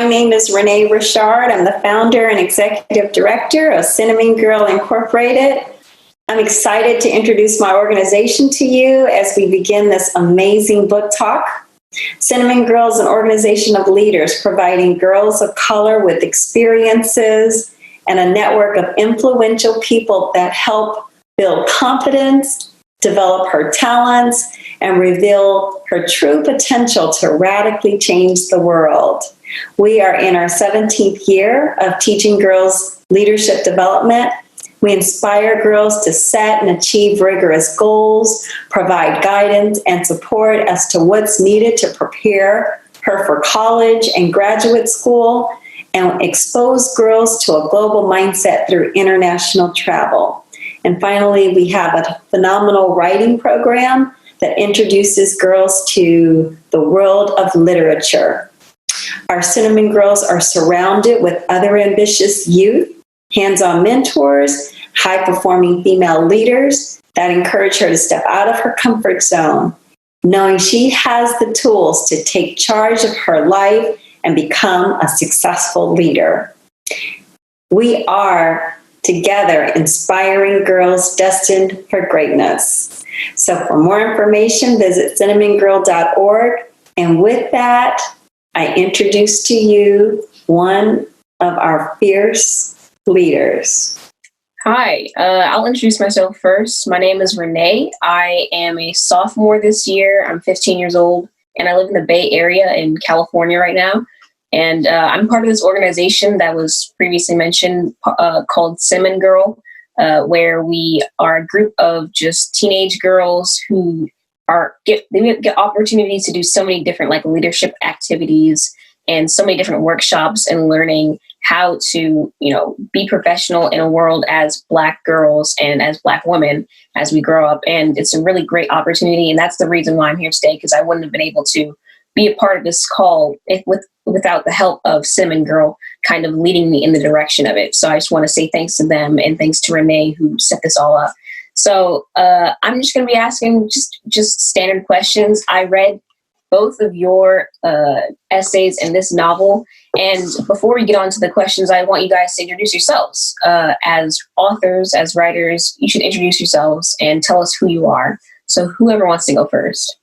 name is Renee Richard. I'm the founder and executive director of Cinnamongirl Incorporated. I'm excited to introduce my organization to you as we begin this amazing book talk. Cinnamongirl is an organization of leaders providing girls of color with experiences and a network of influential people that help build confidence, develop her talents, and reveal her true potential to radically change the world. We are in our 17th year of teaching girls leadership development. We inspire girls to set and achieve rigorous goals, provide guidance and support as to what's needed to prepare her for college and graduate school, and expose girls to a global mindset through international travel. And finally, we have a phenomenal writing program that introduces girls to the world of literature. Our Cinnamongirls are surrounded with other ambitious youth, hands-on mentors, high-performing female leaders that encourage her to step out of her comfort zone, knowing she has the tools to take charge of her life and become a successful leader. We are together inspiring girls destined for greatness. So for more information, visit cinnamongirl.org. And with that, I introduce to you one of our fierce leaders. Hi, I'll introduce myself first. My name is Renee. I am a sophomore this year. I'm 15 years old, and I live in the Bay Area in California right now. And I'm part of this organization that was previously mentioned called Cinnamongirl, where we are a group of just teenage girls who get opportunities to do so many different leadership activities and so many different workshops and learning how to, be professional in a world as Black girls and as Black women as we grow up. And it's a really great opportunity. And that's the reason why I'm here today, because I wouldn't have been able to be a part of this call without the help of Cinnamongirl kind of leading me in the direction of it. So I just want to say thanks to them and thanks to Renee who set this all up. So I'm just going to be asking just standard questions. I read both of your essays in this novel. And before we get on to the questions, I want you guys to introduce yourselves. As authors, as writers, you should introduce yourselves and tell us who you are. So whoever wants to go first.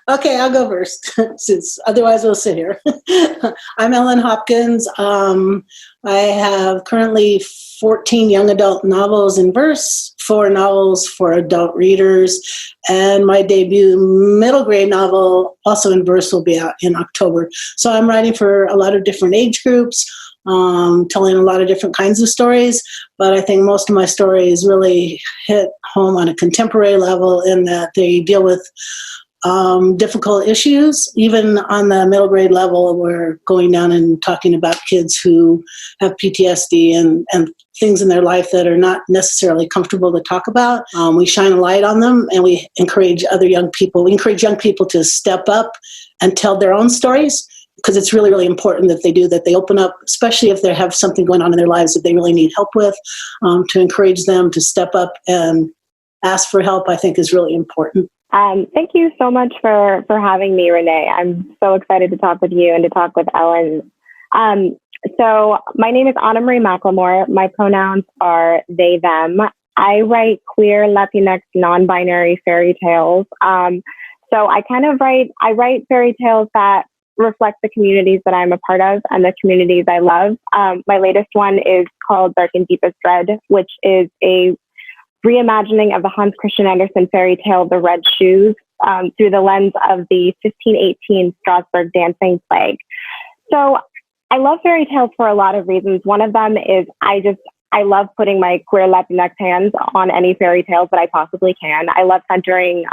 Okay, I'll go first, since otherwise we'll sit here. I'm Ellen Hopkins. I have currently 14 young adult novels in verse, 4 novels for adult readers, and my debut middle grade novel, also in verse, will be out in October. So I'm writing for a lot of different age groups, telling a lot of different kinds of stories, but I think most of my stories really hit home on a contemporary level in that they deal with difficult issues. Even on the middle grade level, we're going down and talking about kids who have PTSD and things in their life that are not necessarily comfortable to talk about. We shine a light on them, and we encourage other young people. We encourage young people to step up and tell their own stories, because it's really, really important that they do, that they open up, especially if they have something going on in their lives that they really need help with, to encourage them to step up and ask for help, I think is really important. Thank you so much for having me, Renee. I'm so excited to talk with you and to talk with Ellen. So my name is Anna-Marie McLemore. My pronouns are they, them. I write queer, Latinx, non-binary fairy tales. So I write fairy tales that reflect the communities that I'm a part of and the communities I love. My latest one is called Dark and Deepest Red, which is a reimagining of the Hans Christian Andersen fairy tale, The Red Shoes, through the lens of the 1518 Strasbourg dancing plague. So I love fairy tales for a lot of reasons. One of them is I love putting my queer Latinx hands on any fairy tales that I possibly can. I love centering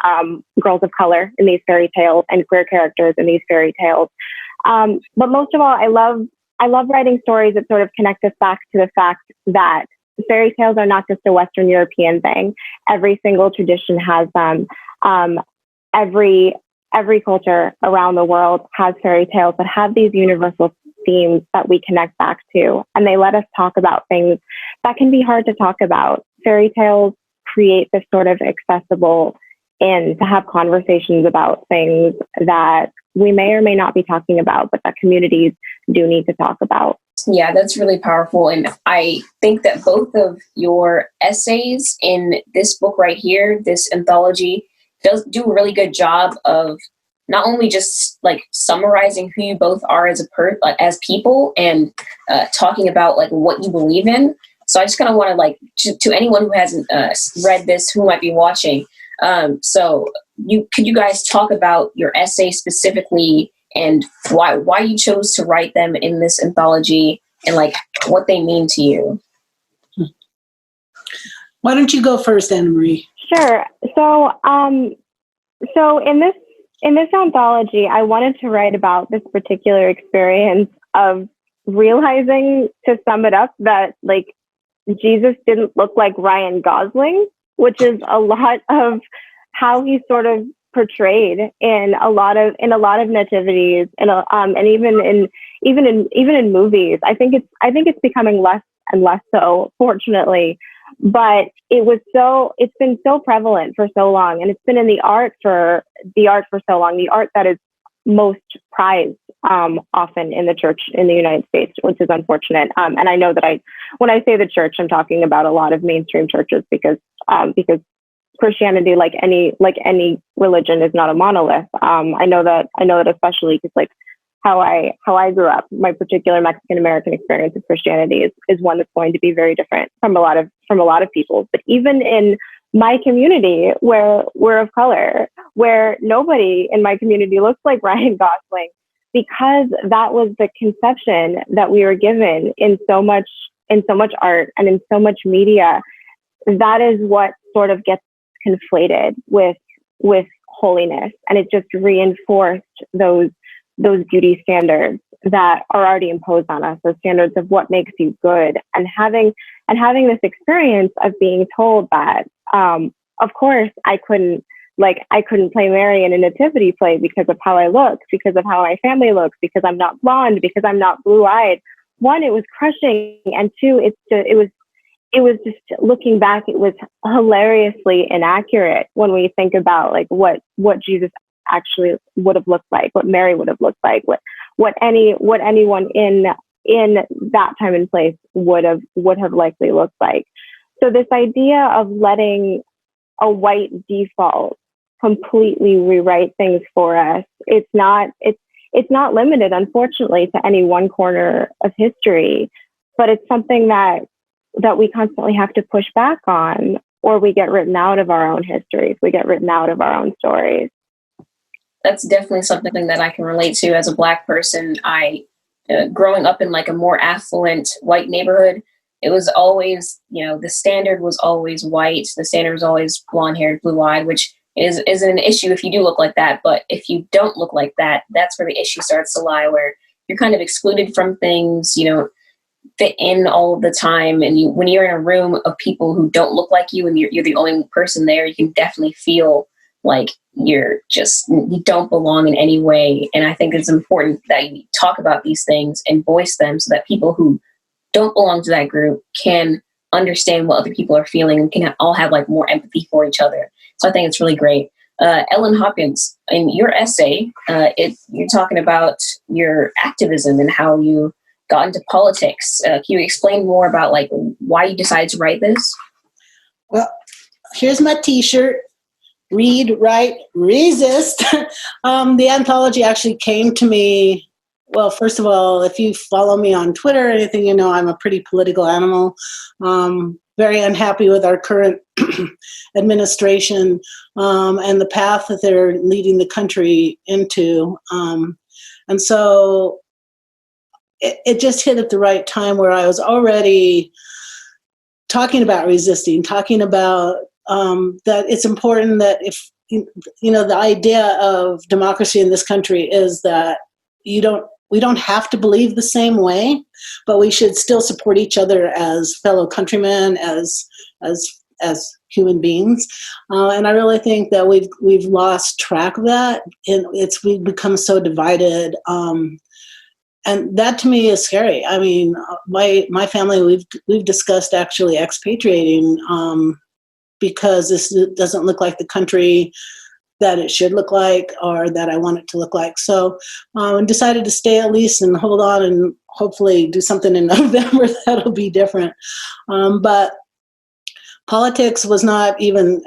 girls of color in these fairy tales and queer characters in these fairy tales. But most of all, I love writing stories that sort of connect us back to the fact that fairy tales are not just a Western European thing. Every single tradition has them. Every culture around the world has fairy tales that have these universal themes that we connect back to, and they let us talk about things that can be hard to talk about. Fairy tales create this sort of accessible in to have conversations about things that we may or may not be talking about, but that communities do need to talk about. Yeah, that's really powerful. And I think that both of your essays in this book right here, this anthology, does do a really good job of not only just like summarizing who you both are as as people and talking about like what you believe in. So I just kind of want to like to anyone who hasn't read this, who might be watching. So could you guys talk about your essay specifically and why you chose to write them in this anthology and like what they mean to you? Why don't you go first, Anna-Marie? Sure. So in this anthology, I wanted to write about this particular experience of realizing, to sum it up, that like Jesus didn't look like Ryan Gosling, which is a lot of how he's sort of portrayed in a lot of nativities and even in movies. I think it's becoming less and less so, fortunately. But it's been so prevalent for so long, and it's been in the art for so long, the art that is most prized often in the church in the United States, which is unfortunate. And I know that when I say the church, I'm talking about a lot of mainstream churches because Christianity, like any religion, is not a monolith. I know that especially because like how I grew up, my particular Mexican American experience of Christianity is one that's going to be very different from a lot of people. But even in my community, where we're of color, where nobody in my community looks like Ryan Gosling, because that was the conception that we were given in so much art and in so much media, that is what sort of gets conflated with holiness, and it just reinforced those beauty standards that are already imposed on us, those standards of what makes you good, and having this experience of being told that, of course, I couldn't play Mary in a nativity play because of how I look, because of how my family looks, because I'm not blonde, because I'm not blue-eyed. One, it was crushing, and two, it was just looking back, it was hilariously inaccurate when we think about like what Jesus actually would have looked like, what Mary would have looked like, what anyone in that time and place would have likely looked like. So this idea of letting a white default completely rewrite things for us, it's not limited, unfortunately, to any one corner of history, but it's something that we constantly have to push back on, or we get written out of our own histories, we get written out of our own stories. That's definitely something that I can relate to as a Black person. Growing up in like a more affluent white neighborhood, it was always, the standard was always white. The standard was always blonde haired, blue eyed, which is an issue if you do look like that. But if you don't look like that, that's where the issue starts to lie, where you're kind of excluded from things, fit in all the time. And when you're in a room of people who don't look like you and you're the only person there, you can definitely feel like you don't belong in any way. And I think it's important that you talk about these things and voice them so that people who don't belong to that group can understand what other people are feeling and can all have like more empathy for each other. So I think it's really great. Ellen Hopkins, in your essay, you're talking about your activism and how you got into politics. Can you explain more about like why you decided to write this? Well, here's my t-shirt. Read, write, resist. The anthology actually came to me. Well, first of all, if you follow me on Twitter or anything, I'm a pretty political animal. Very unhappy with our current administration and the path that they're leading the country into. And so it just hit at the right time where I was already talking about resisting, talking about that it's important that if, the idea of democracy in this country is that we don't have to believe the same way, but we should still support each other as fellow countrymen, as human beings. And I really think that we've lost track of that, and we've become so divided. And that to me is scary. I mean, my family, we've discussed actually expatriating because this doesn't look like the country that it should look like or that I want it to look like. So I decided to stay at least and hold on and hopefully do something in November that'll be different. But politics was not even,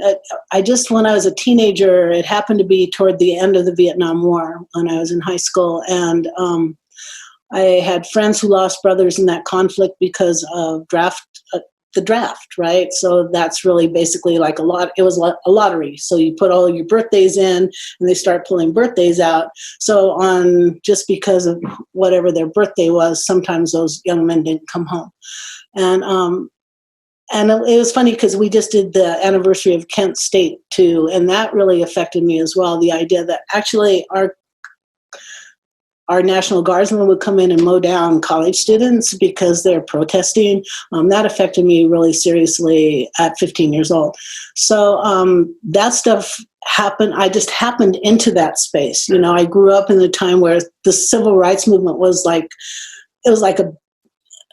when I was a teenager, it happened to be toward the end of the Vietnam War when I was in high school. And I had friends who lost brothers in that conflict because of the draft, right? So that's really basically like it was a lottery. So you put all your birthdays in and they start pulling birthdays out. So just because of whatever their birthday was, sometimes those young men didn't come home. And it was funny because we just did the anniversary of Kent State too, and that really affected me as well. The idea that actually our National Guardsmen would come in and mow down college students because they're protesting. That affected me really seriously at 15 years old. So that stuff happened. I just happened into that space. You know, I grew up in the time where the civil rights movement was like,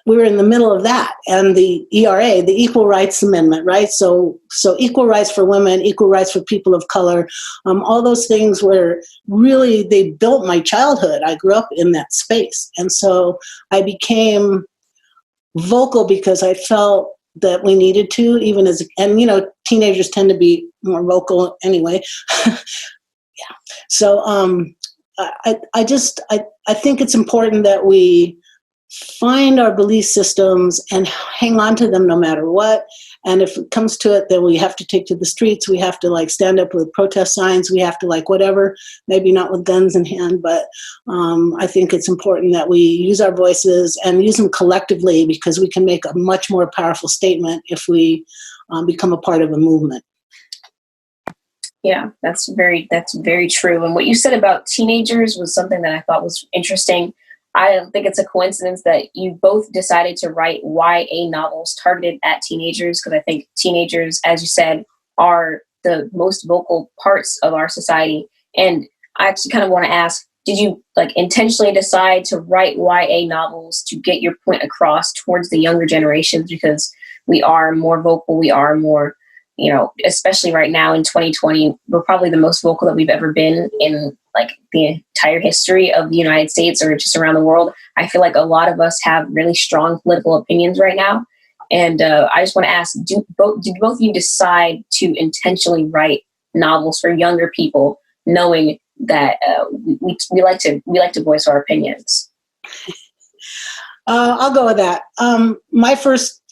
we were in the middle of that, and the ERA, the Equal Rights Amendment, right? So equal rights for women, equal rights for people of color, all those things were really, they built my childhood. I grew up in that space. And so I became vocal because I felt that we needed to, and you know, teenagers tend to be more vocal anyway. Yeah. So I think it's important that we find our belief systems and hang on to them no matter what. And if it comes to it, then we have to take to the streets. We have to like stand up with protest signs. We have to like whatever, maybe not with guns in hand, but I think it's important that we use our voices and use them collectively, because we can make a much more powerful statement if we become a part of a movement. Yeah, that's very true. And what you said about teenagers was something that I thought was interesting. I don't think it's a coincidence that you both decided to write YA novels targeted at teenagers, because I think teenagers, as you said, are the most vocal parts of our society. And I actually kind of want to ask, did you like intentionally decide to write YA novels to get your point across towards the younger generations? Because we are more vocal, we are more, you know, especially right now in 2020, we're probably the most vocal that we've ever been in like the entire history of the United States or just around the world. I feel like a lot of us have really strong political opinions right now. And I just want to ask, did both of you decide to intentionally write novels for younger people, knowing that we like to voice our opinions? I'll go with that.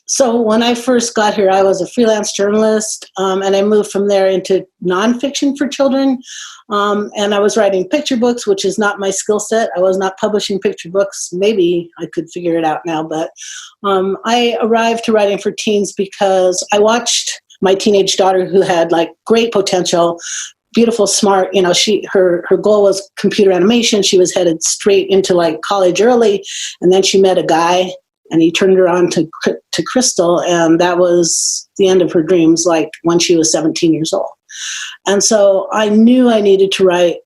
So when I first got here, I was a freelance journalist, and I moved from there into nonfiction for children. And I was writing picture books, which is not my skill set. I was not publishing picture books. Maybe I could figure it out now. But I arrived to writing for teens because I watched my teenage daughter, who had like great potential, beautiful, smart, you know, her goal was computer animation. She was headed straight into like college early. And then she met a guy, and he turned her on to Crystal, and that was the end of her dreams, like when she was 17 years old. And so I knew I needed to write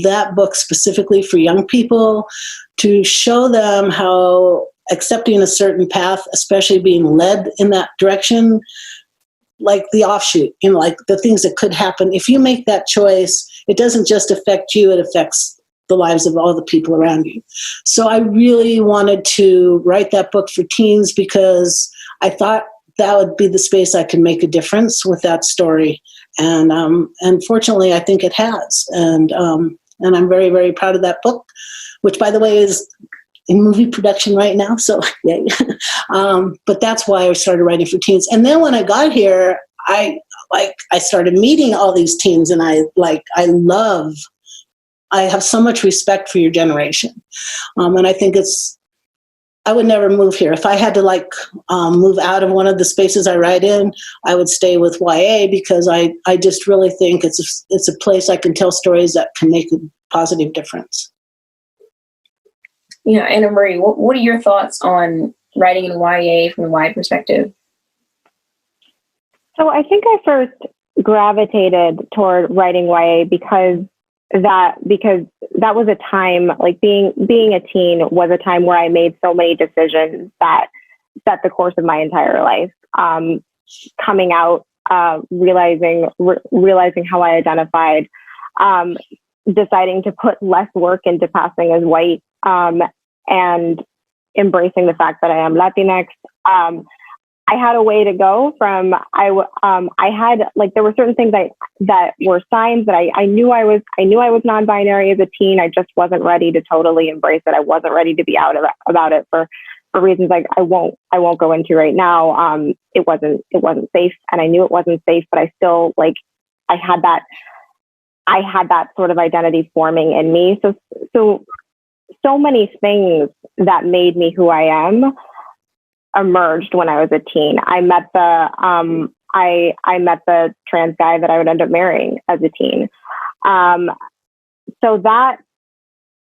that book specifically for young people, to show them how accepting a certain path, especially being led in that direction, like the offshoot, you know, like the things that could happen. If you make that choice, it doesn't just affect you, it affects the lives of all the people around you. So I really wanted to write that book for teens because I thought that would be the space I could make a difference with that story. And fortunately, I think it has. And I'm very, very proud of that book, which, by the way, is in movie production right now. So, yay. But that's why I started writing for teens. And then when I got here, I started meeting all these teens, and I have so much respect for your generation. And I think I would never move here. If I had to move out of one of the spaces I write in, I would stay with YA, because I just really think it's a place I can tell stories that can make a positive difference. Yeah, Anna-Marie, what are your thoughts on writing in YA from the YA perspective? So I think I first gravitated toward writing YA because that was a time, like being a teen was a time where I made so many decisions that set the course of my entire life. Coming out realizing how I identified, deciding to put less work into passing as white, and embracing the fact that I am Latinx. I had a way to go from, I had, like, there were certain things that were signs that I knew I was non-binary as a teen. I just wasn't ready to totally embrace it. I wasn't ready to be out about it for reasons like I won't go into right now. It wasn't safe, and I knew it wasn't safe, but I still, like, I had that sort of identity forming in me. So many things that made me who I am emerged when I was a teen. I met the trans guy that I would end up marrying as a teen. So that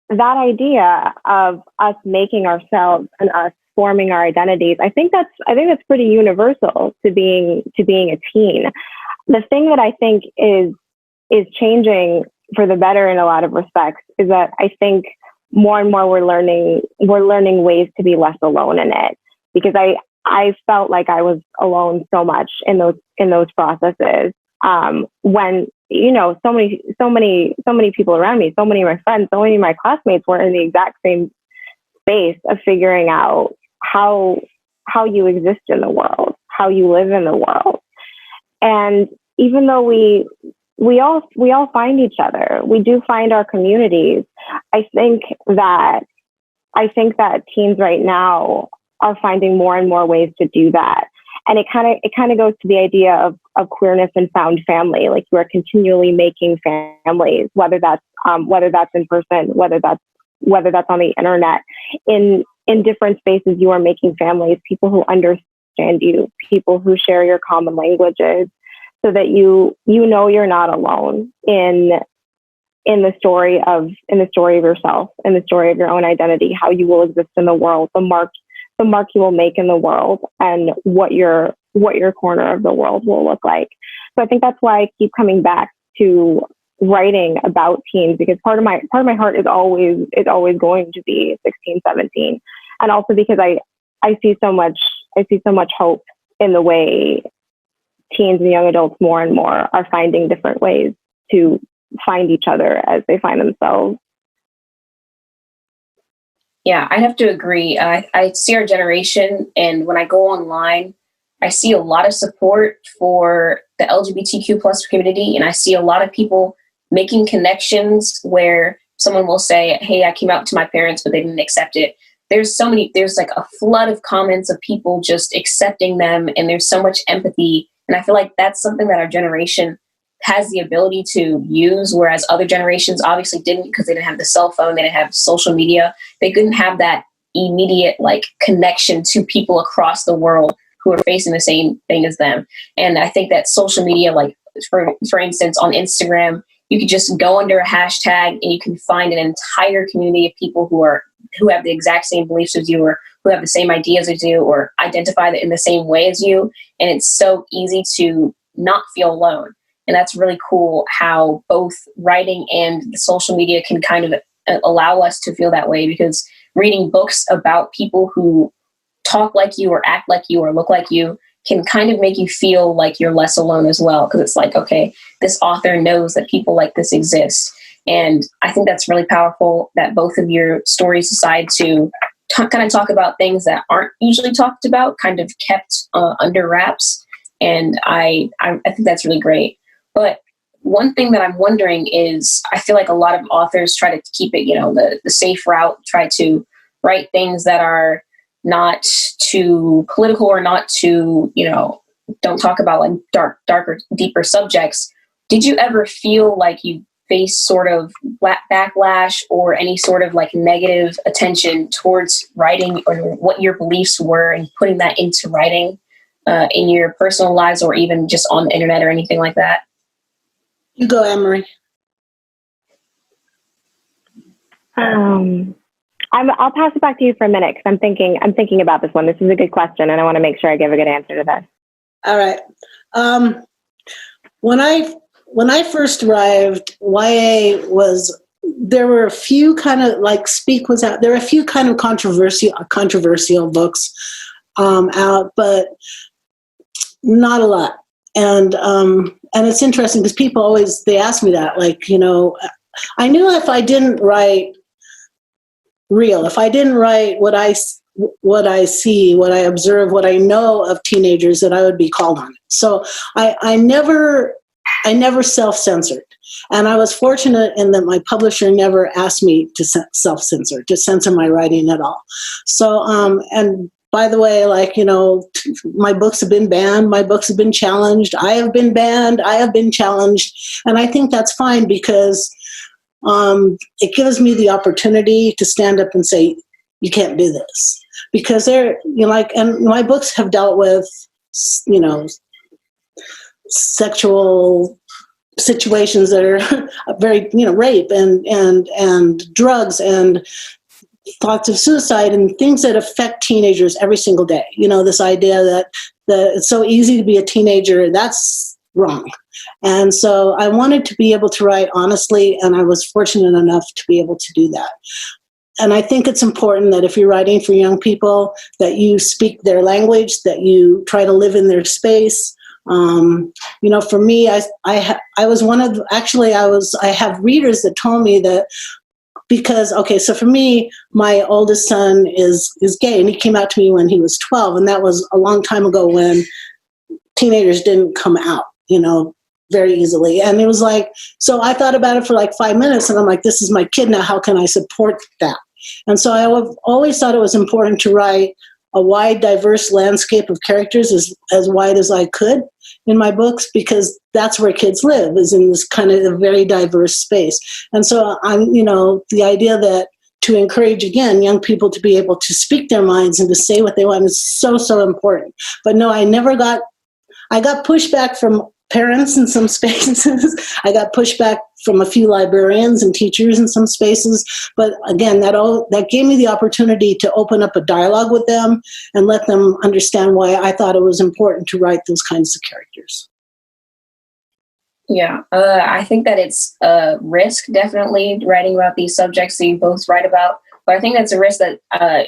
idea of us making ourselves and us forming our identities, I think that's pretty universal to being a teen. The thing that I think is changing for the better in a lot of respects is that I think more and more we're learning ways to be less alone in it, because I felt like I was alone so much in those processes. When, you know, so many people around me, so many of my friends, so many of my classmates were in the exact same space of figuring out how you exist in the world, how you live in the world. And even though we all find each other, we do find our communities. I think that teens right now are finding more and more ways to do that. And it kind of goes to the idea of queerness and found family. Like, you are continually making families, whether that's in person, whether that's on the internet, in different spaces. You are making families, people who understand you, people who share your common languages, so that you know you're not alone in the story of yourself, in the story of your own identity, how you will exist in the world, the mark you will make in the world, and what your corner of the world will look like. So I think that's why I keep coming back to writing about teens, because part of my heart is always going to be 16, 17. And also because I see so much hope in the way teens and young adults more and more are finding different ways to find each other as they find themselves. Yeah, I'd have to agree. I see our generation, and when I go online, I see a lot of support for the LGBTQ plus community, and I see a lot of people making connections where someone will say, hey, I came out to my parents, but they didn't accept it. There's like a flood of comments of people just accepting them, and there's so much empathy. And I feel like that's something that our generation has the ability to use, whereas other generations obviously didn't, because they didn't have the cell phone, they didn't have social media. They couldn't have that immediate like connection to people across the world who are facing the same thing as them. And I think that social media, like for instance, on Instagram, you could just go under a hashtag and you can find an entire community of people who have the exact same beliefs as you, or who have the same ideas as you, or identify in the same way as you. And it's so easy to not feel alone. And that's really cool how both writing and the social media can kind of allow us to feel that way, because reading books about people who talk like you or act like you or look like you can kind of make you feel like you're less alone as well. Because it's like, okay, this author knows that people like this exist. And I think that's really powerful that both of your stories decide to kind of talk about things that aren't usually talked about, kind of kept under wraps. And I think that's really great. But one thing that I'm wondering is, I feel like a lot of authors try to keep it, the safe route, try to write things that are not too political or not too, don't talk about like darker, deeper subjects. Did you ever feel like you faced sort of backlash or any sort of like negative attention towards writing, or what your beliefs were and putting that into writing in your personal lives, or even just on the internet or anything like that? You go, Anna-Marie. I'll pass it back to you for a minute, because I'm thinking about this one. This is a good question, and I want to make sure I give a good answer to this. All right. When I first arrived, YA there were a few kind of like Speak was out. There were a few kind of controversial books out, but not a lot. and it's interesting because people always, they ask me that, like, you know, I knew if I didn't write real, if I didn't write what I see, what I observe, what I know of teenagers, that I would be called on it. So I never self-censored. And I was fortunate in that my publisher never asked me to self-censor, to censor my writing at all. So, and by the way, like, you know, my books have been banned, my books have been challenged, I have been banned, I have been challenged. And I think that's fine because it gives me the opportunity to stand up and say, you can't do this. Because they're, you know, like, and my books have dealt with, you know, sexual situations that are very, you know, rape and drugs and thoughts of suicide and things that affect teenagers every single day. You know, this idea that it's so easy to be a teenager, that's wrong. And so I wanted to be able to write honestly, and I was fortunate enough to be able to do that. And I think it's important that if you're writing for young people, that you speak their language, that you try to live in their space. You know, for me, I was one of, actually, I have readers that told me that because, okay, so for me, my oldest son is gay, and he came out to me when he was 12, and that was a long time ago when teenagers didn't come out, you know, very easily. And it was like, so I thought about it for like 5 minutes, and I'm like, this is my kid now, how can I support that? And so I always thought it was important to write a wide, diverse landscape of characters, as wide as I could in my books, because that's where kids live, is in this kind of a very diverse space. And so I'm, you know, the idea that to encourage, again, young people to be able to speak their minds and to say what they want is so, so important. But no, I got pushback from parents in some spaces. I got pushback from a few librarians and teachers in some spaces. But again, that gave me the opportunity to open up a dialogue with them and let them understand why I thought it was important to write those kinds of characters. Yeah, I think that it's a risk, definitely, writing about these subjects that you both write about. But I think that's a risk that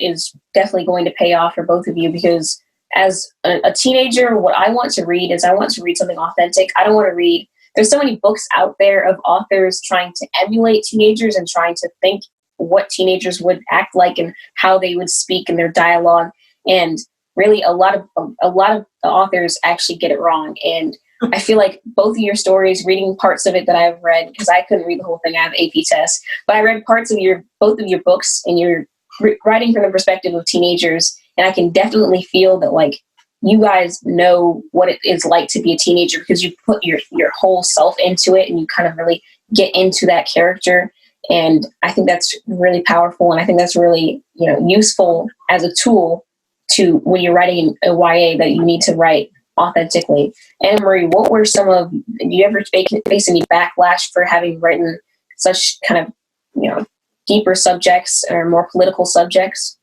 is definitely going to pay off for both of you, because as a teenager, what I want to read is I want to read something authentic. I don't want to read, there's so many books out there of authors trying to emulate teenagers and trying to think what teenagers would act like and how they would speak in their dialogue. And really a lot of the authors actually get it wrong. And I feel like both of your stories, reading parts of it that I've read, because I couldn't read the whole thing, I have AP tests, but I read parts of both of your books, and you're writing from the perspective of teenagers. And I can definitely feel that, like, you guys know what it is like to be a teenager, because you put your whole self into it and you kind of really get into that character. And I think that's really powerful. And I think that's really, you know, useful as a tool to when you're writing a YA that you need to write authentically. Anna-Marie, what were do you ever face any backlash for having written such kind of, you know, deeper subjects or more political subjects?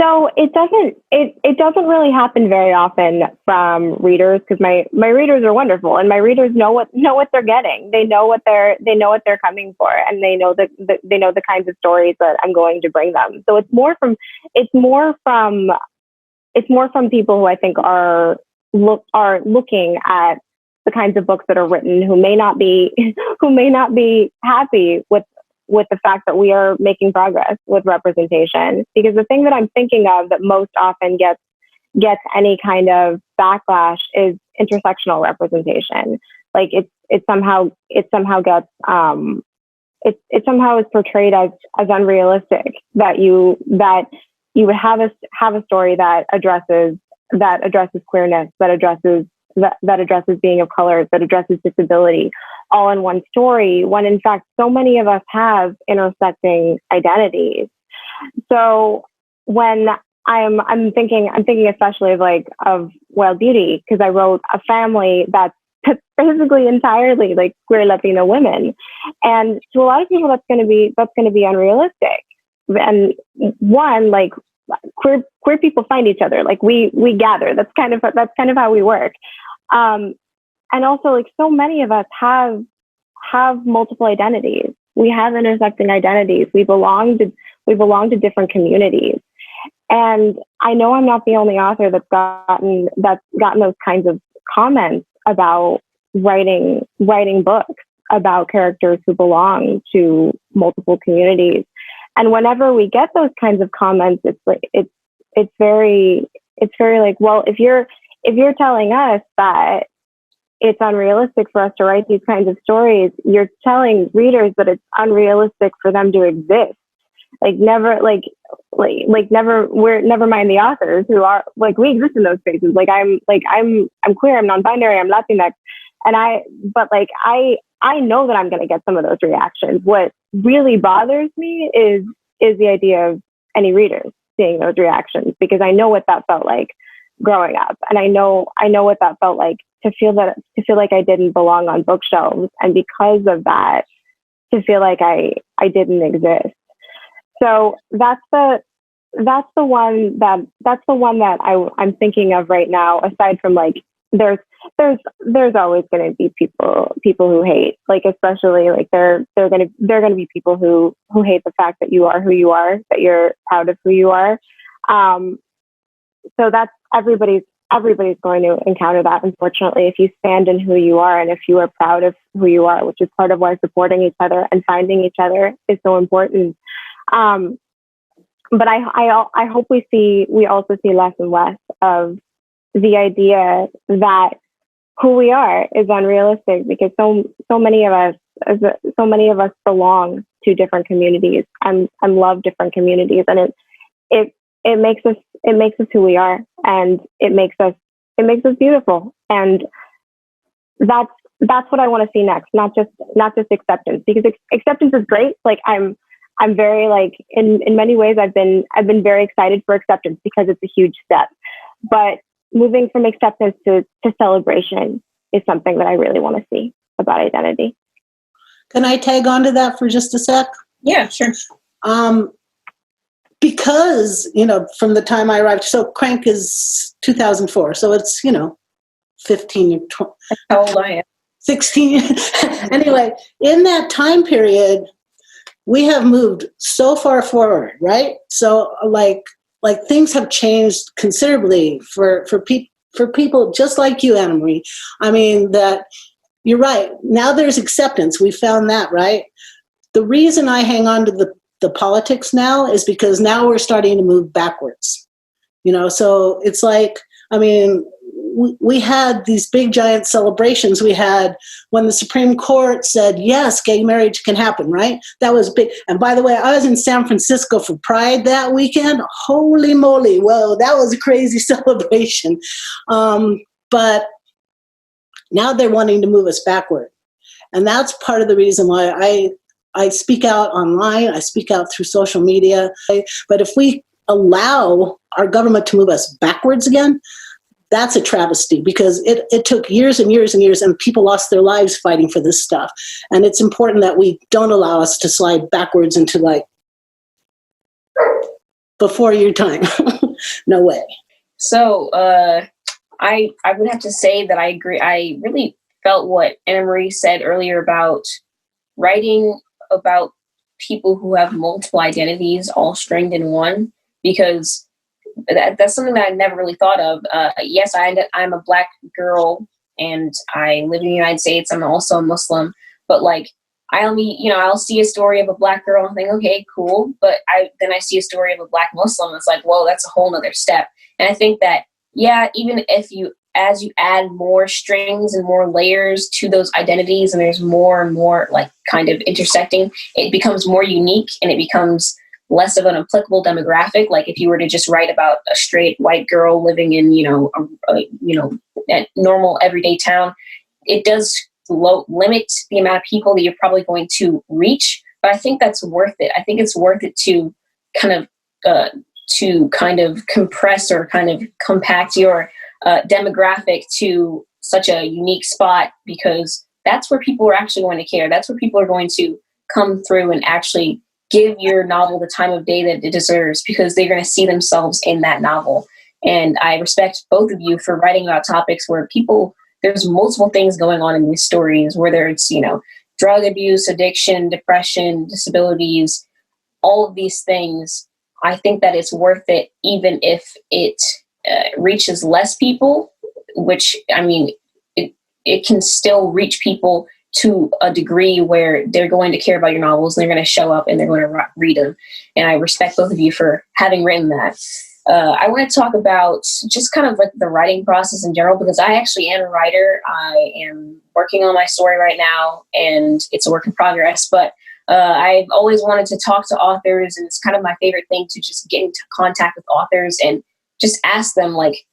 So it doesn't really happen very often from readers, because my readers are wonderful, and my readers know what they're getting. They know what they're coming for, and they know the kinds of stories that I'm going to bring them. So it's more from people who I think are looking at the kinds of books that are written, who may not be happy with the fact that we are making progress with representation. Because the thing that I'm thinking of that most often gets any kind of backlash is intersectional representation. Like it somehow gets it somehow is portrayed as unrealistic, that you would have a story that addresses queerness, that addresses being of color, that addresses disability, all in one story, when in fact so many of us have intersecting identities. So when I'm thinking especially of Wild Beauty, because I wrote a family that's basically entirely like queer Latino women, and to a lot of people that's going to be unrealistic. And one, like, queer people find each other, like we gather. That's kind of how we work. And also, like, so many of us have multiple identities. We have intersecting identities. We belong to different communities. And I know I'm not the only author that's gotten those kinds of comments about writing books about characters who belong to multiple communities. And whenever we get those kinds of comments, it's very like, well, if you're telling us that it's unrealistic for us to write these kinds of stories, you're telling readers that it's unrealistic for them to exist. Never mind the authors who are like, we exist in those spaces. I'm queer, I'm non-binary, I'm Latinx. And I know that I'm going to get some of those reactions. What really bothers me is the idea of any readers seeing those reactions, because I know what that felt like growing up. And I know what that felt like to feel like I didn't belong on bookshelves. And because of that, to feel like I didn't exist. So that's the one that I'm thinking of right now, aside from like, there's always going to be people who hate, like, especially like they're going to be people who hate the fact that you are who you are, that you're proud of who you are. So that's everybody's going to encounter that, unfortunately, if you stand in who you are and if you are proud of who you are, which is part of why supporting each other and finding each other is so important. But I hope we also see less and less of the idea that who we are is unrealistic, because so many of us belong to different communities and love different communities, and it makes us who we are, and it makes us beautiful. And that's what I want to see next, not just acceptance, because acceptance is great. Like I'm very, like, in many ways I've been very excited for acceptance because it's a huge step, but moving from acceptance to celebration is something that I really want to see about identity. Can I tag on to that for just a sec? Yeah, sure. Because, from the time I arrived, so Crank is 2004, so it's, 15 or 20. That's how old I am. 16. Anyway, in that time period, we have moved so far forward, right? So like things have changed considerably for people just like you, Anna-Marie. I mean, that you're right. Now there's acceptance. We found that, right? The reason I hang on to the politics now is because now we're starting to move backwards. So it's like, I mean, we had these big giant celebrations. We had when the Supreme Court said, yes, gay marriage can happen, right? That was big. And by the way, I was in San Francisco for Pride that weekend. Holy moly. Whoa, that was a crazy celebration. But now they're wanting to move us backward. And that's part of the reason why I speak out online. I speak out through social media. But if we allow our government to move us backwards again, that's a travesty, because it took years and years and years, and people lost their lives fighting for this stuff. And it's important that we don't allow us to slide backwards into, like, before your time. No way. So I would have to say that I agree. I really felt what Anna-Marie said earlier about writing about people who have multiple identities all stringed in one, because that's something that I never really thought of. Yes, I'm a Black girl and I live in the United States. I'm also a Muslim, but like I'll see a story of a Black girl and think, okay, cool. But then I see a story of a Black Muslim. It's like, whoa, that's a whole nother step. And I think that, yeah, even if as you add more strings and more layers to those identities, and there's more and more like kind of intersecting, it becomes more unique and it becomes less of an applicable demographic. Like if you were to just write about a straight white girl living in, a normal everyday town, it does limit the amount of people that you're probably going to reach. But I think that's worth it. I think it's worth it to kind of compress or kind of compact your demographic to such a unique spot, because that's where people are actually going to care. That's where people are going to come through and actually give your novel the time of day that it deserves, because they're going to see themselves in that novel. And I respect both of you for writing about topics where there's multiple things going on in these stories, whether it's, drug abuse, addiction, depression, disabilities, all of these things I think that it's worth it, even if it reaches less people, which, I mean, it can still reach people to a degree where they're going to care about your novels and they're going to show up and they're going to read them. And I respect both of you for having written that. I want to talk about just kind of like the writing process in general, because I actually am a writer. I am working on my story right now, and it's a work in progress, but I've always wanted to talk to authors, and it's kind of my favorite thing to just get into contact with authors and just ask them, like,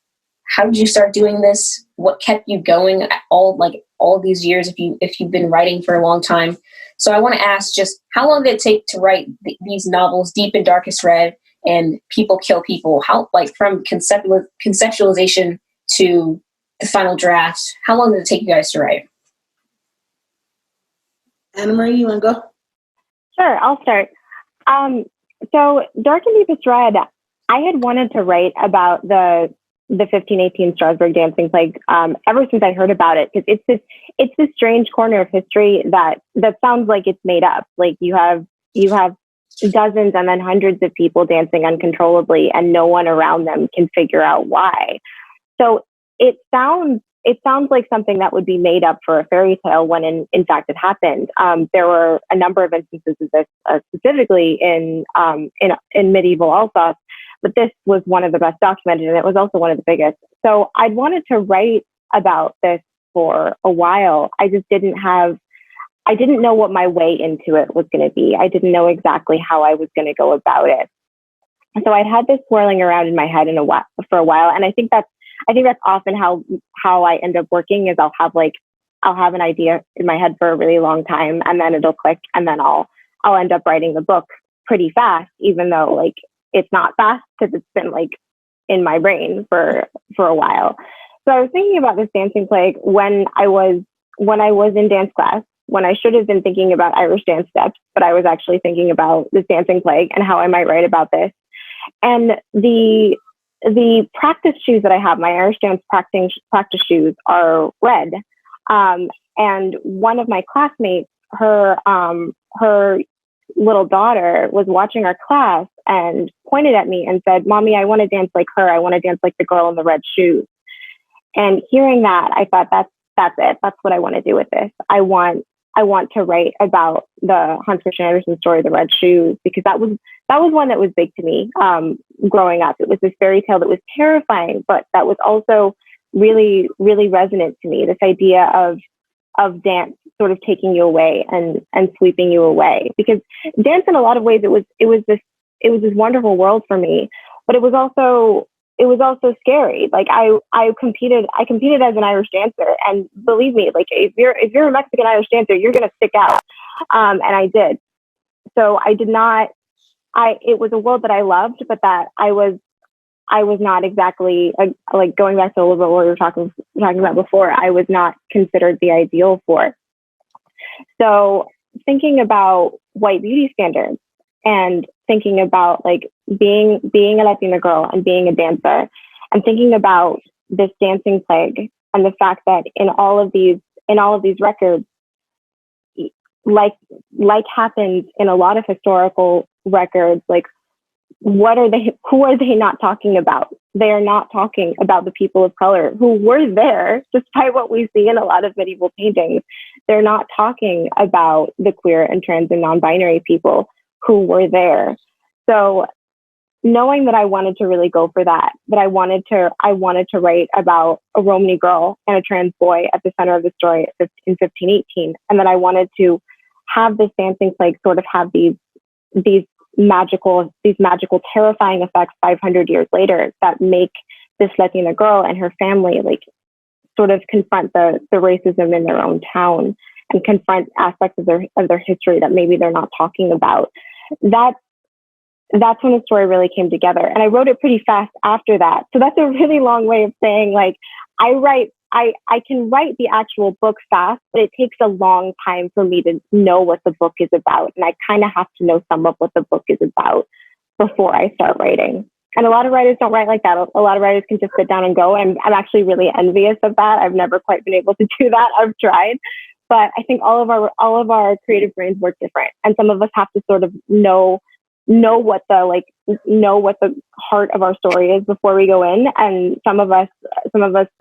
how did you start doing this? What kept you going all these years if you've been writing for a long time? So I want to ask, just how long did it take to write these novels, Deep and Darkest Red and People Kill People? How, like, from conceptualization to the final draft, how long did it take you guys to write? Anna-Marie, you want to go? Sure, I'll start. So Dark and Deepest Red, I had wanted to write about the 1518 Strasbourg dancing plague ever since I heard about it, because it's this strange corner of history that sounds like it's made up. Like you have dozens and then hundreds of people dancing uncontrollably, and no one around them can figure out why. So it sounds like something that would be made up for a fairy tale, when in fact it happened. There were a number of instances of this, specifically in medieval Alsace, but this was one of the best documented, and it was also one of the biggest. So I'd wanted to write about this for a while. I just didn't know what my way into it was going to be. I didn't know exactly how I was going to go about it. So I'd had this swirling around in my head for a while, and I think that's often how I end up working. Is I'll have an idea in my head for a really long time, and then it'll click, and then I'll end up writing the book pretty fast, even though like it's not fast, because it's been like in my brain for a while. So I was thinking about this dancing plague when I was in dance class, when I should have been thinking about Irish dance steps, but I was actually thinking about this dancing plague and how I might write about this. And the practice shoes that I have, my Irish dance practice shoes, are red. And one of my classmates, her little daughter was watching our class and pointed at me and said, "Mommy, I want to dance like her. I want to dance like the girl in the red shoes." And hearing that, I thought, that's it. That's what I want to do with this. I want to write about the Hans Christian Andersen story, The Red Shoes, because that was one that was big to me growing up. It was this fairy tale that was terrifying, but that was also really, really resonant to me. This idea of dance sort of taking you away and sweeping you away, because dance, in a lot of ways, it was this wonderful world for me, but it was also scary. Like I competed as an Irish dancer, and believe me, like if you're a Mexican Irish dancer, you're gonna stick out. And I did. So it was a world that I loved, but that I was not exactly, like going back to a little bit what we were talking about before, I was not considered the ideal for. So thinking about white beauty standards, and thinking about like being a Latina girl and being a dancer, and thinking about this dancing plague, and the fact that in all of these records, like happens in a lot of historical records, like who are they not talking about? They are not talking about the people of color who were there, despite what we see in a lot of medieval paintings. They're not talking about the queer and trans and non-binary people who were there. So knowing that I wanted to really go for that I wanted to write about a Romany girl and a trans boy at the center of the story in 1518, and that I wanted to have this dancing plague sort of have these magical, terrifying effects 500 years later that make this Latina girl and her family like sort of confront the racism in their own town, and confront aspects of their history that maybe they're not talking about. That's when the story really came together. And I wrote it pretty fast after that. So that's a really long way of saying, like, I can write the actual book fast, but it takes a long time for me to know what the book is about. And I kind of have to know some of what the book is about before I start writing. And a lot of writers don't write like that. A lot of writers can just sit down and go. And I'm actually really envious of that. I've never quite been able to do that. I've tried. But I think all of our creative brains work different. And some of us have to sort of know know what the heart of our story is before we go in. And some of us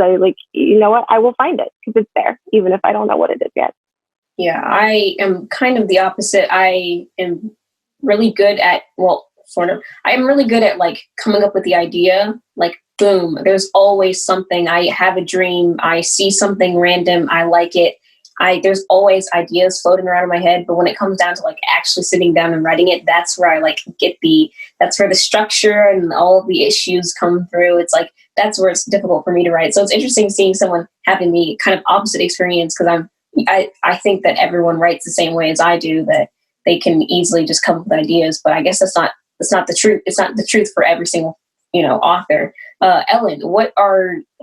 say, like, you know what, I will find it because it's there, even if I don't know what it is yet. Yeah, I am kind of the opposite. I am really good at, well, sort of, I am really good at like coming up with the idea, like, boom, there's always something. I have a dream. I see something random. I like it. There's always ideas floating around in my head, but when it comes down to like actually sitting down and writing it, that's where I like that's where the structure and all of the issues come through. It's like, that's where it's difficult for me to write. So it's interesting seeing someone having the kind of opposite experience, because I think that everyone writes the same way as I do, that they can easily just come up with ideas, but I guess that's not the truth. It's not the truth for every single, author. Ellen,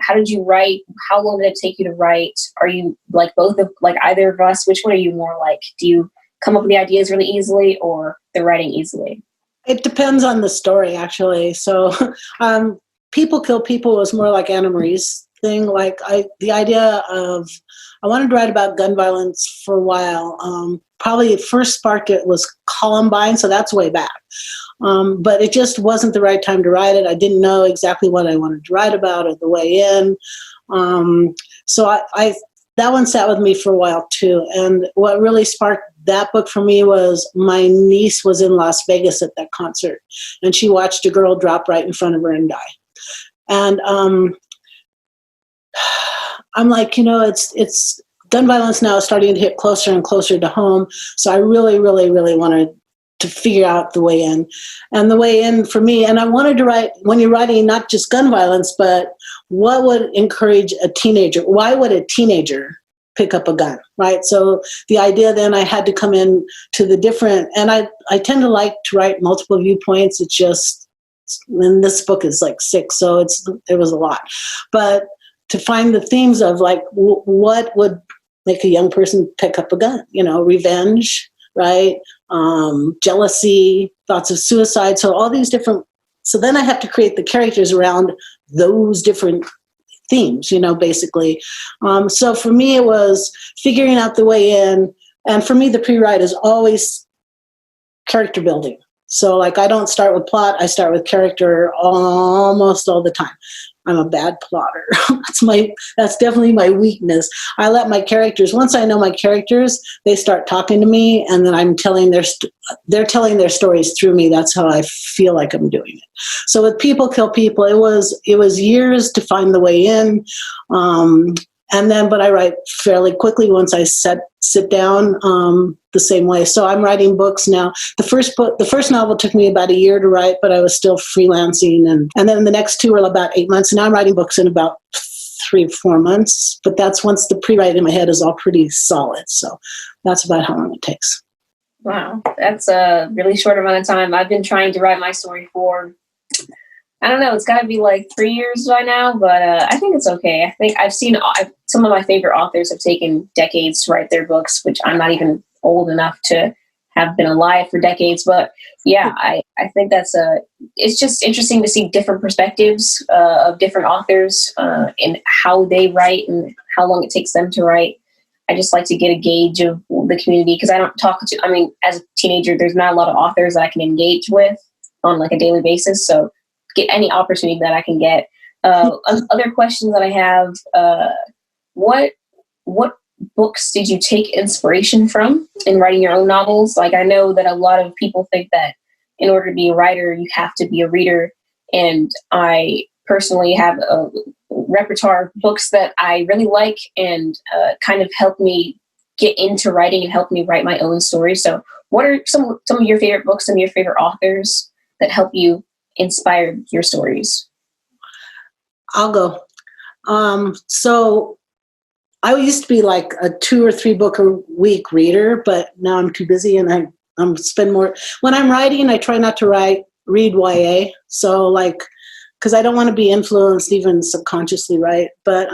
how did you write? How long did it take you to write? Are you like either of us? Which one are you more like? Do you come up with the ideas really easily or the writing easily? It depends on the story, actually. So People Kill People was more like Anna-Marie's thing. Like the idea of, I wanted to write about gun violence for a while. Probably first sparked it was Columbine, so that's way back. But it just wasn't the right time to write it. I didn't know exactly what I wanted to write about or the way in. So I that one sat with me for a while too. And what really sparked that book for me was my niece was in Las Vegas at that concert, and she watched a girl drop right in front of her and die. And I'm like, it's gun violence now is starting to hit closer and closer to home. So I really, really, really wanted to figure out the way in. And the way in for me, and I wanted to write, when you're writing not just gun violence, but what would encourage a teenager? Why would a teenager pick up a gun, right? So the idea then, I had to come in to the different, and I tend to like to write multiple viewpoints. It's just, and this book is like 6, so it was a lot. But to find the themes of like, what would make a young person pick up a gun? Revenge, right? Jealousy, thoughts of suicide. So all these different, so then I have to create the characters around those different themes, basically. So for me, it was figuring out the way in. And for me, the pre-write is always character building. So like, I don't start with plot, I start with character almost all the time. I'm a bad plotter. That's definitely my weakness. I let my characters, once I know my characters, they start talking to me, and then I'm telling they're telling their stories through me. That's how I feel like I'm doing it. So with People Kill People, it was years to find the way in. But I write fairly quickly once I sit down the same way. So I'm writing books now. The first novel took me about a year to write, but I was still freelancing. And then the next 2 were about 8 months. And now I'm writing books in about 3 or 4 months. But that's once the pre-write in my head is all pretty solid. So that's about how long it takes. Wow, that's a really short amount of time. I've been trying to write my story for, I don't know, it's got to be like 3 years by now, but I think it's okay. I think I've seen some of my favorite authors have taken decades to write their books, which I'm not even old enough to have been alive for decades. But yeah, I think it's just interesting to see different perspectives of different authors and how they write and how long it takes them to write. I just like to get a gauge of the community, because as a teenager, there's not a lot of authors that I can engage with on like a daily basis. So get any opportunity that I can get. Other questions that I have, what books did you take inspiration from in writing your own novels? Like, I know that a lot of people think that in order to be a writer, you have to be a reader. And I personally have a repertoire of books that I really like and kind of help me get into writing and help me write my own story. So what are some of your favorite books and your favorite authors that help you inspire your stories? I'll go. So I used to be like a 2 or 3 book a week reader, but now I'm too busy, and I'm spend more. When I'm writing, I try not to read YA. So like, because I don't want to be influenced even subconsciously, right? But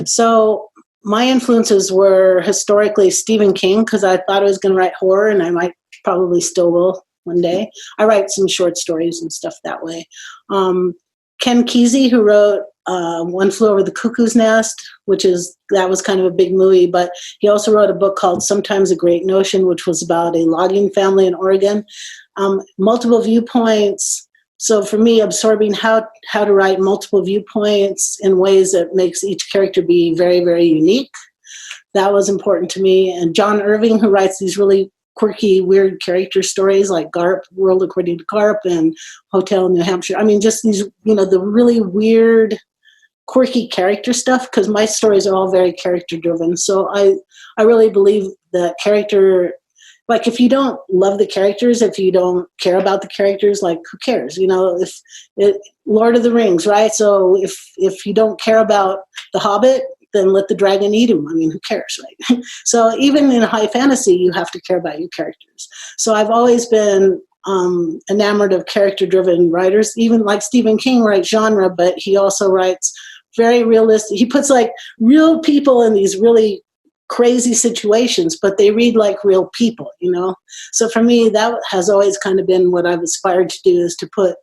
so my influences were historically Stephen King, because I thought I was going to write horror, and I might probably still will one day. I write some short stories and stuff that way. Ken Kesey, who wrote One Flew Over the Cuckoo's Nest, that was kind of a big movie, but he also wrote a book called Sometimes a Great Notion, which was about a logging family in Oregon. Multiple viewpoints. So for me, absorbing how to write multiple viewpoints in ways that makes each character be very, very unique. That was important to me. And John Irving, who writes these really quirky, weird character stories like Garp, World According to Garp, and Hotel in New Hampshire. I mean, just these, the really weird, quirky character stuff, because my stories are all very character driven. So I really believe that character, like if you don't love the characters, if you don't care about the characters, like who cares? Lord of the Rings, right? So if you don't care about the Hobbit, then let the dragon eat him. I mean, who cares, right? So even in high fantasy, you have to care about your characters. So I've always been enamored of character-driven writers. Even like Stephen King writes genre, but he also writes very realistic. He puts like real people in these really crazy situations, but they read like real people, So for me, that has always kind of been what I've aspired to do, is to put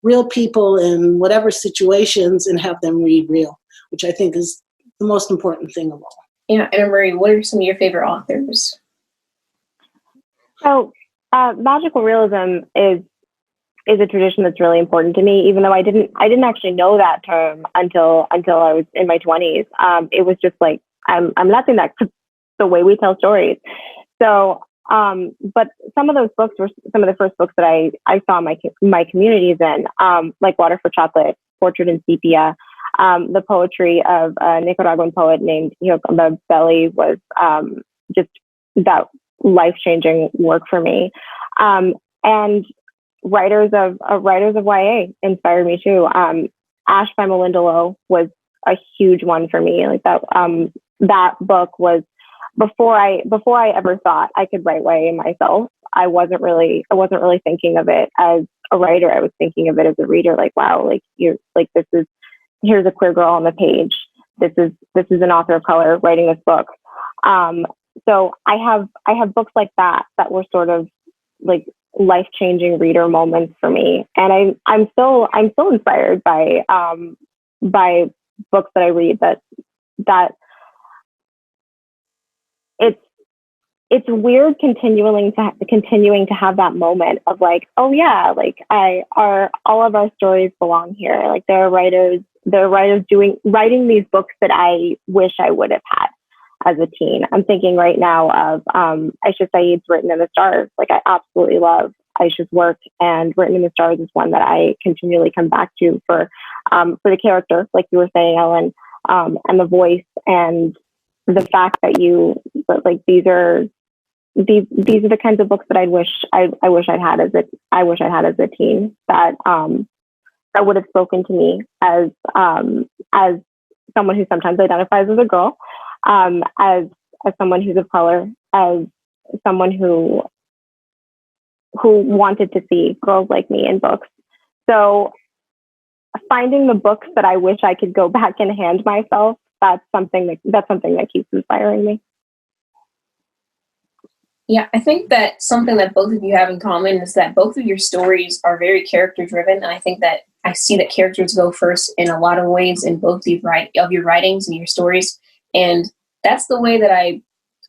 real people in whatever situations and have them read real, which I think is the most important thing of all. Yeah, Anna-Marie, what are some of your favorite authors? So, magical realism is a tradition that's really important to me. Even though I didn't actually know that term until I was in my 20s. It was just like I'm letting that the way we tell stories. So, but some of those books were some of the first books that I saw my communities in, like Water for Chocolate, Portrait in Sepia. The poetry of a Nicaraguan poet named Yoconda Belli was just that life-changing work for me. And writers of YA inspired me too. Ash by Melinda Lowe was a huge one for me. Like that book was before I ever thought I could write YA myself. I wasn't really thinking of it as a writer. I was thinking of it as a reader. Like, wow, like here's a queer girl on the page. This is an author of color writing this book. So I have books like that were sort of like life-changing reader moments for me. And I'm still inspired by books that I read that it's weird continuing to have that moment of like, oh yeah, like all of our stories belong here. Like there are writers writing these books that I wish I would have had as a teen. I'm thinking right now of Aisha Saeed's Written in the Stars. Like I absolutely love Aisha's work, and Written in the Stars is one that I continually come back to for the character, like you were saying, Ellen, and the voice, and the fact that these are the kinds of books that I wish I'd had as a teen, that would have spoken to me as someone who sometimes identifies as a girl, as someone who's of color, as someone who wanted to see girls like me in books. So finding the books that I wish I could go back and hand myself, that's something that keeps inspiring me. Yeah, I think that something that both of you have in common is that both of your stories are very character driven. And I think that I see that characters go first in a lot of ways in both of your writings and your stories. And that's the way that I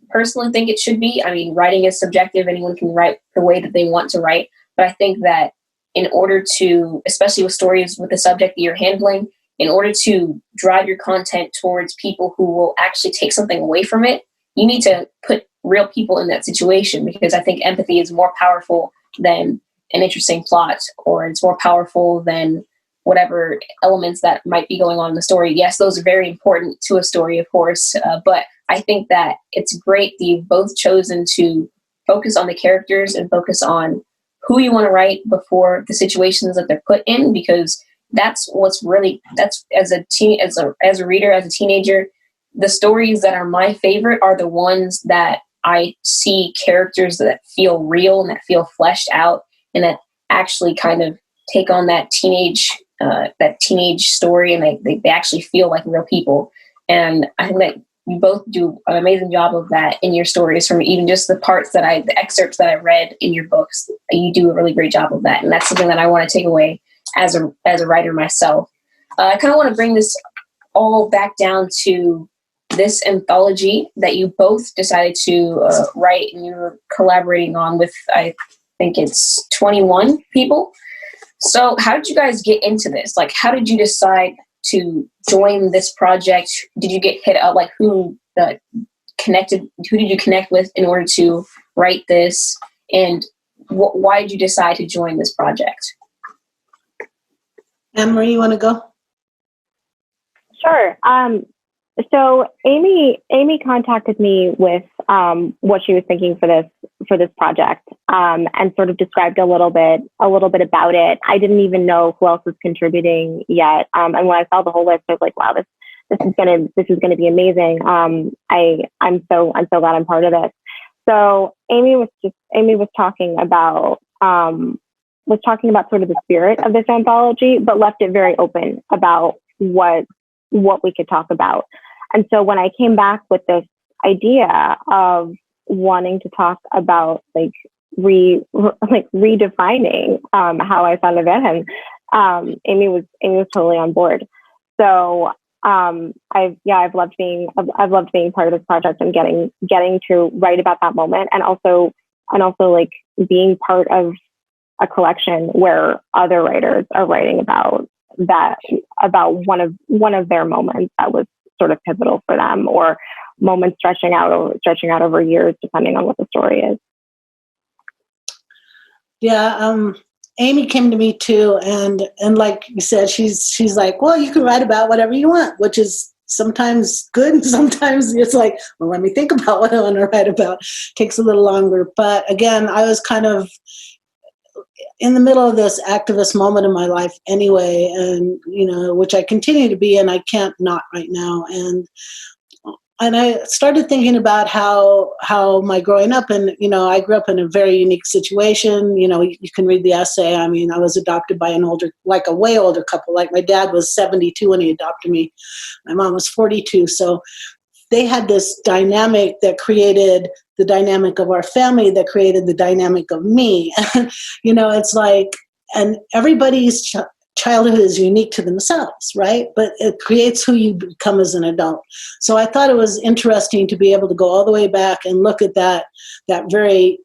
personally think it should be. I mean, writing is subjective. Anyone can write the way that they want to write. But I think that in order to, especially with stories with the subject that you're handling, in order to drive your content towards people who will actually take something away from it, you need to put real people in that situation, because I think empathy is more powerful than an interesting plot, or it's more powerful than whatever elements that might be going on in the story. Yes, those are very important to a story, of course, but I think that it's great that you've both chosen to focus on the characters and focus on who you want to write before the situations that they're put in, because that's as a reader, as a teenager, the stories that are my favorite are the ones that I see characters that feel real and that feel fleshed out and that actually kind of take on that teenage story, and they actually feel like real people. And I think that you both do an amazing job of that in your stories, from even just the excerpts that I read in your books. You do a really great job of that. And that's something that I want to take away as a writer myself. I kind of want to bring this all back down to this anthology that you both decided to write, and you're collaborating on with, I think it's 21 people. So how did you guys get into this? Like, how did you decide to join this project? Did you get hit up? Like, who did you connect with in order to write this? And why did you decide to join this project? Anna-Marie, you want to go? Sure. So Amy contacted me with what she was thinking for this project, and sort of described a little bit about it. I didn't even know who else was contributing yet, and when I saw the whole list, I was like, wow, this is gonna be amazing. I'm so glad I'm part of this. So Amy was talking about sort of the spirit of this anthology, but left it very open about what we could talk about. And so when I came back with this idea of wanting to talk about redefining how I saw Lauded, Amy was totally on board. So I've loved being part of this project and getting to write about that moment, and also like being part of a collection where other writers are writing about one of their moments that was sort of pivotal for them, or moments stretching out over years, depending on what the story is. Yeah, Amy came to me too, and like you said, she's like, well, you can write about whatever you want, which is sometimes good, and sometimes it's like, well, let me think about what I want to write about. Takes a little longer, but again, I was kind of in the middle of this activist moment in my life anyway, and which I continue to be, and I can't not right now. And I started thinking about how my growing up, and I grew up in a very unique situation. You can read the essay. I mean, I was adopted by a way older couple. Like, my dad was 72 when he adopted me. My mom was 42. So they had this dynamic that created the dynamic of our family, that created the dynamic of me. It's like, and everybody's childhood is unique to themselves, right? But it creates who you become as an adult. So I thought it was interesting to be able to go all the way back and look at that very,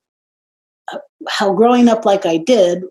how growing up like I did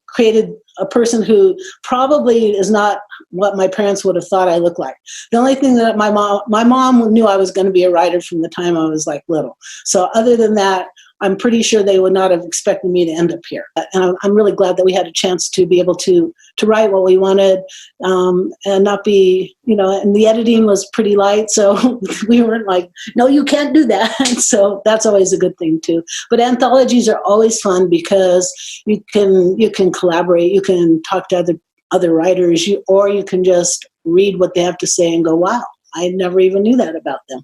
created a person who probably is not what my parents would have thought I looked like. The only thing that my mom knew I was going to be a writer from the time I was little. So other than that, I'm pretty sure they would not have expected me to end up here. And I'm really glad that we had a chance to be able to write what we wanted, and not be, and the editing was pretty light. So we weren't like, no, you can't do that. So that's always a good thing too. But anthologies are always fun because you can collaborate, you can talk to other writers, or you can just read what they have to say and go, wow, I never even knew that about them.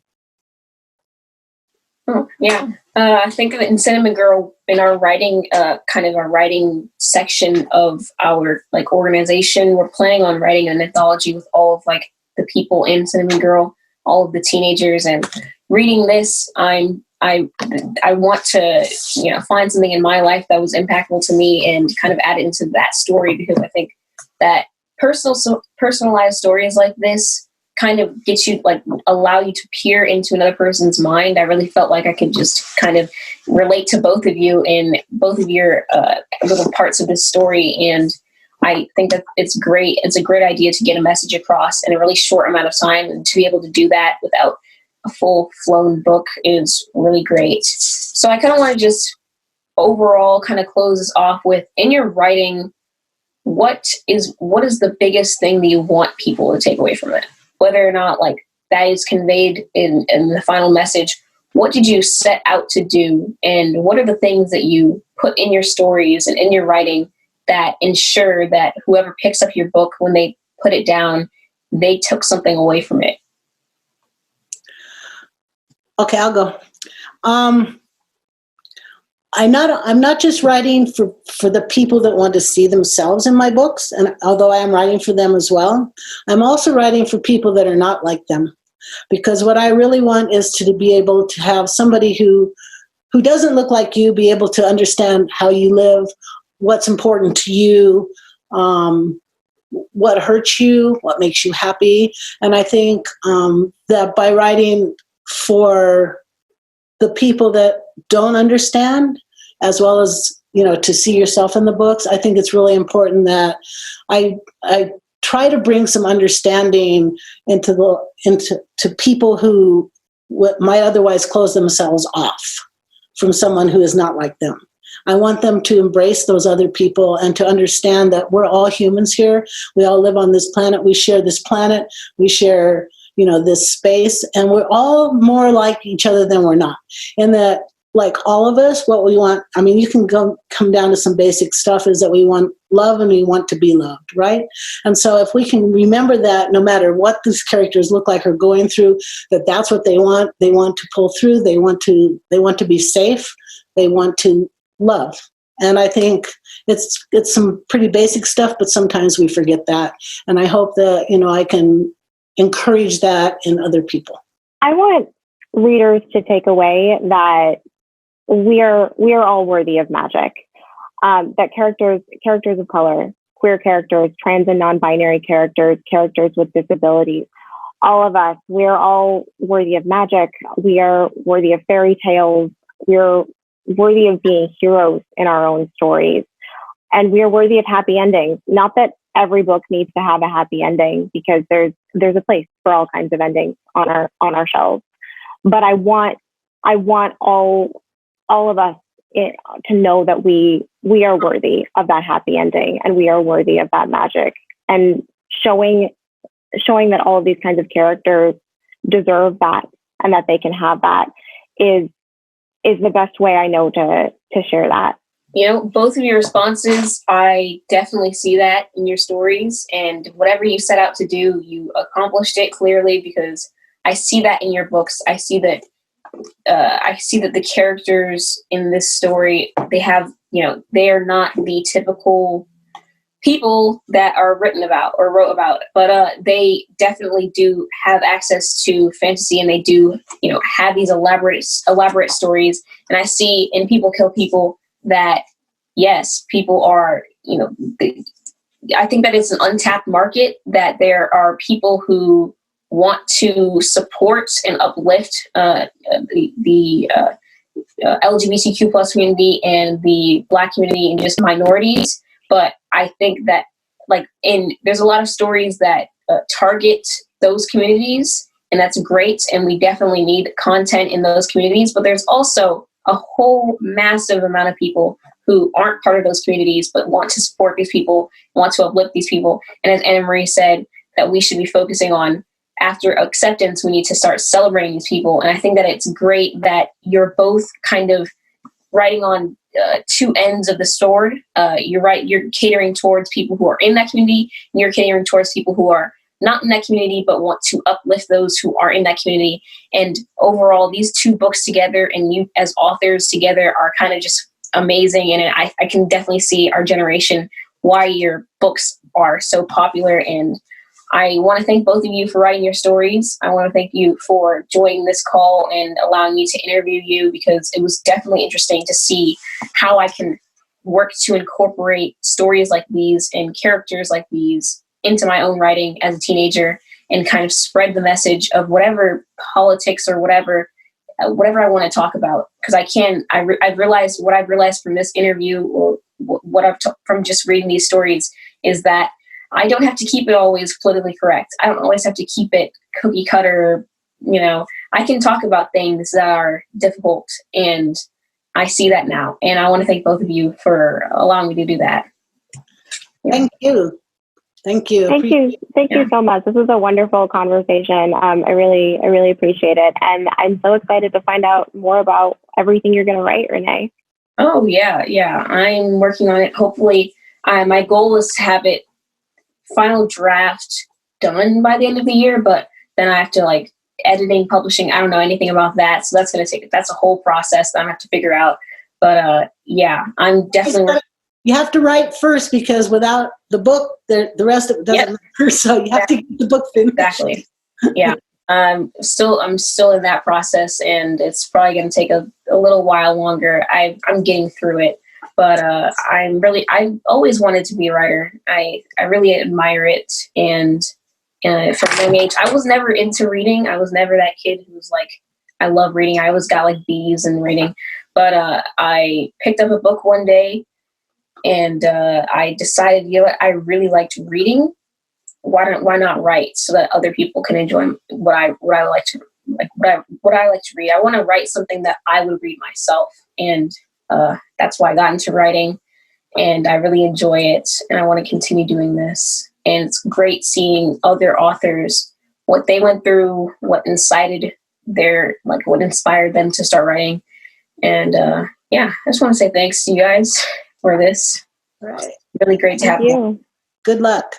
Oh, yeah. I think in Cinnamongirl, in our writing, our writing section of our organization, we're planning on writing an anthology with all of the people in Cinnamongirl, all of the teenagers, and reading this, I want to find something in my life that was impactful to me and kind of add it into that story, because I think that personalized stories like this kind of get you, allow you to peer into another person's mind. I really felt like I could just kind of relate to both of you in both of your little parts of this story. And I think that it's great. It's a great idea to get a message across in a really short amount of time, and to be able to do that without a full-flown book is really great. So I kind of want to just overall kind of close this off with, in your writing, what is the biggest thing that you want people to take away from it? Whether or not that is conveyed in the final message, what did you set out to do? And what are the things that you put in your stories and in your writing that ensure that whoever picks up your book, when they put it down, they took something away from it? Okay, I'll go. I'm not just writing for the people that want to see themselves in my books, and although I am writing for them as well, I'm also writing for people that are not like them. Because what I really want is to be able to have somebody who doesn't look like you be able to understand how you live, what's important to you, what hurts you, what makes you happy. And I think that by writing for the people that don't understand, as well as, to see yourself in the books, I think it's really important that I try to bring some understanding into people who might otherwise close themselves off from someone who is not like them. I want them to embrace those other people and to understand that we're all humans here. We all live on this planet. We share this planet. We share, this space, and we're all more like each other than we're not. And that, like all of us, what we want, you can come down to some basic stuff, is that we want love and we want to be loved, right? And so if we can remember that, no matter what these characters look like or going through, that's what they want. They want to pull through. They want to be safe. They want to love. And I think it's some pretty basic stuff, but sometimes we forget that. And I hope that, I can encourage that in other people. I want readers to take away that we are all worthy of magic. That characters of color, queer characters, trans and non-binary characters with disabilities, all of us, we're all worthy of magic. We are worthy of fairy tales. We're worthy of being heroes in our own stories. And we are worthy of happy endings. Not that every book needs to have a happy ending, because there's a place for all kinds of endings on our shelves. But I want all of us to know that we are worthy of that happy ending, and we are worthy of that magic, and showing that all of these kinds of characters deserve that and that they can have that is the best way I know to share that. Both of your responses, I definitely see that in your stories, and whatever you set out to do, you accomplished it clearly, because I see that in your books. I see that the characters in this story, they have, they are not the typical people that are written about or wrote about, but they definitely do have access to fantasy, and they do, have these elaborate stories. And I see in People Kill People that, yes, people are, I think that it's an untapped market, that there are people who want to support and uplift the LGBTQ plus community and the Black community and just minorities. But I think that there's a lot of stories that target those communities, and that's great. And we definitely need content in those communities. But there's also a whole massive amount of people who aren't part of those communities, but want to support these people, want to uplift these people. And as Anna-Marie said, that we should be focusing on, after acceptance, we need to start celebrating these people. And I think that it's great that you're both kind of writing on two ends of the sword. You're right, you're catering towards people who are in that community, and you're catering towards people who are not in that community, but want to uplift those who are in that community. And overall, these two books together, and you as authors together, are kind of just amazing. And I can definitely see our generation, why your books are so popular. And I want to thank both of you for writing your stories. I want to thank you for joining this call and allowing me to interview you, because it was definitely interesting to see how I can work to incorporate stories like these and characters like these into my own writing as a teenager, and kind of spread the message of whatever politics or whatever I want to talk about. Because I've realized what I've realized from this interview, or what I've from just reading these stories, is that I don't have to keep it always politically correct. I don't always have to keep it cookie cutter. I can talk about things that are difficult, and I see that now. And I want to thank both of you for allowing me to do that. Thank you. Thank you. Thank you so much. This was a wonderful conversation. I really appreciate it. And I'm so excited to find out more about everything you're going to write, Renee. Oh, yeah. I'm working on it. Hopefully, my goal is to have it final draft done by the end of the year, but then I have to editing, publishing. I don't know anything about that. So that's a whole process that I have to figure out. But I'm definitely you have to write first, because without the book, the rest of it doesn't matter. So you have to get the book finished. Exactly. Yeah. I'm still in that process, and it's probably going to take a little while longer. I'm getting through it, But I always wanted to be a writer. I really admire it. And from a young age, I was never into reading. I was never that kid who was like, I love reading. I always got like B's in reading. But I picked up a book one day and I decided, you know what, I really liked reading. Why not write so that other people can enjoy what I like to read. I want to write something that I would read myself. And that's why I got into writing, and I really enjoy it, and I want to continue doing this. And it's great seeing other authors, what they went through, what inspired them to start writing. And I just want to say thanks to you guys for this. Right. Really great to have you. Good luck.